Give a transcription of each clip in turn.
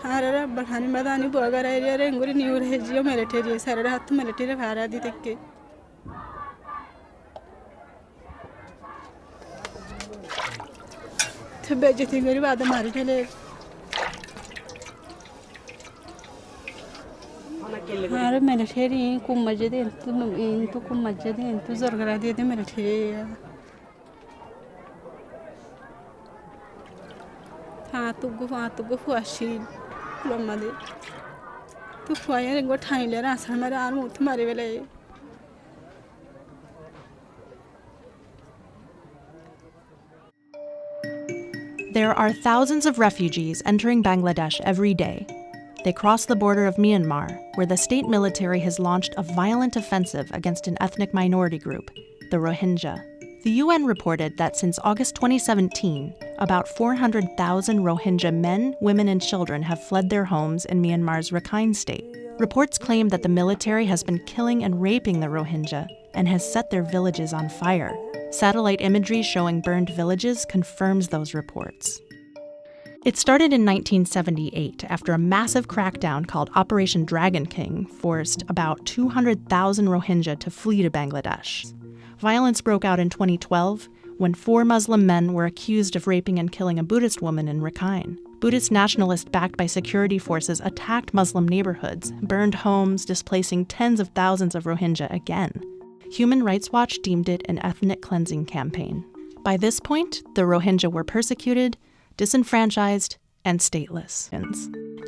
Harara balhani madani buagara area renguri niur hejio military sarara hatu military bhara di tekke to budgeting gori bada mari thele hara military kum majde intu kum majde intu zorgara de military ha tu gu ashil lomade tu fire go thaile ra samara aru tumare bele. There are thousands of refugees entering Bangladesh every day. They cross the border of Myanmar, where the state military has launched a violent offensive against an ethnic minority group, the Rohingya. The UN reported that since August 2017, about 400,000 Rohingya men, women, and children have fled their homes in Myanmar's Rakhine state. Reports claim that the military has been killing and raping the Rohingya and has set their villages on fire. Satellite imagery showing burned villages confirms those reports. It started in 1978 after a massive crackdown called Operation Dragon King forced about 200,000 Rohingya to flee to Bangladesh. Violence broke out in 2012 when 4 Muslim men were accused of raping and killing a Buddhist woman in Rakhine. Buddhist nationalists backed by security forces attacked Muslim neighborhoods, burned homes, displacing tens of thousands of Rohingya again. Human Rights Watch deemed it an ethnic cleansing campaign. By this point, the Rohingya were persecuted, disenfranchised, and stateless.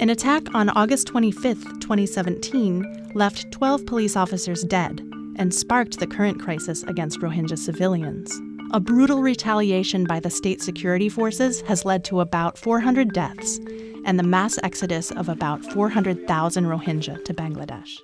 An attack on August 25, 2017, left 12 police officers dead and sparked the current crisis against Rohingya civilians. A brutal retaliation by the state security forces has led to about 400 deaths and the mass exodus of about 400,000 Rohingya to Bangladesh.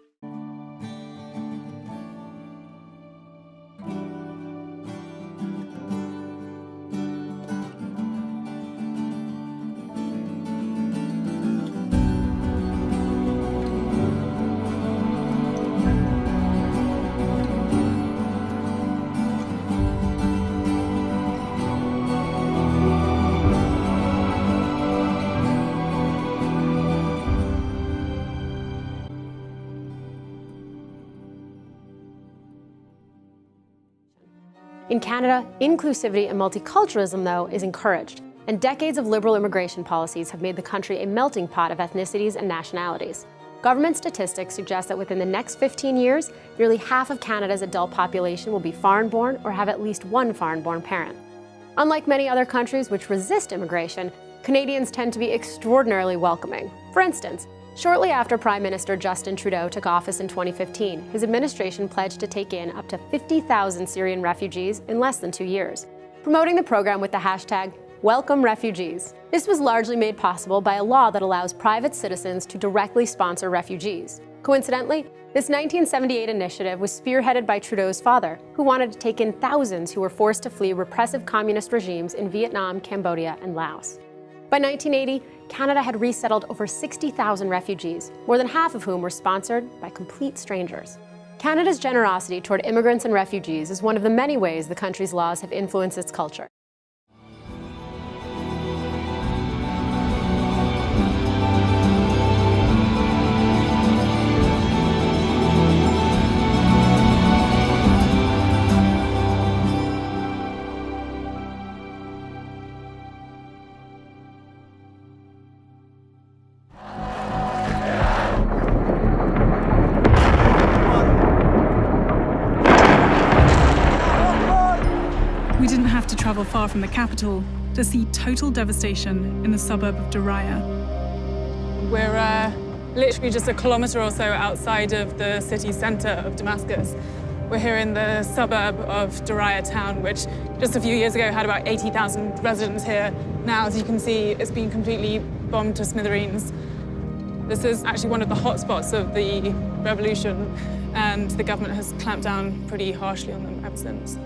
In Canada, inclusivity and multiculturalism, though, is encouraged, and decades of liberal immigration policies have made the country a melting pot of ethnicities and nationalities. Government statistics suggest that within the next 15 years, nearly half of Canada's adult population will be foreign-born or have at least one foreign-born parent. Unlike many other countries which resist immigration, Canadians tend to be extraordinarily welcoming. For instance, shortly after Prime Minister Justin Trudeau took office in 2015, his administration pledged to take in up to 50,000 Syrian refugees in less than 2 years, promoting the program with the hashtag #WelcomeRefugees. This was largely made possible by a law that allows private citizens to directly sponsor refugees. Coincidentally, this 1978 initiative was spearheaded by Trudeau's father, who wanted to take in thousands who were forced to flee repressive communist regimes in Vietnam, Cambodia, and Laos. By 1980, Canada had resettled over 60,000 refugees, more than half of whom were sponsored by complete strangers. Canada's generosity toward immigrants and refugees is one of the many ways the country's laws have influenced its culture. We didn't have to travel far from the capital to see total devastation in the suburb of Daraya. We're literally just a kilometre or so outside of the city centre of Damascus. We're here in the suburb of Daraya town, which just a few years ago had about 80,000 residents here. Now, as you can see, it's been completely bombed to smithereens. This is actually one of the hotspots of the revolution, and the government has clamped down pretty harshly on them ever since.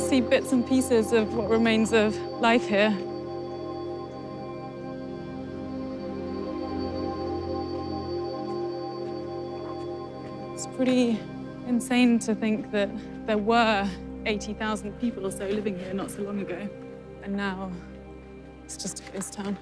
See bits and pieces of what remains of life here. It's pretty insane to think that there were 80,000 people or so living here not so long ago, and now it's just a ghost town.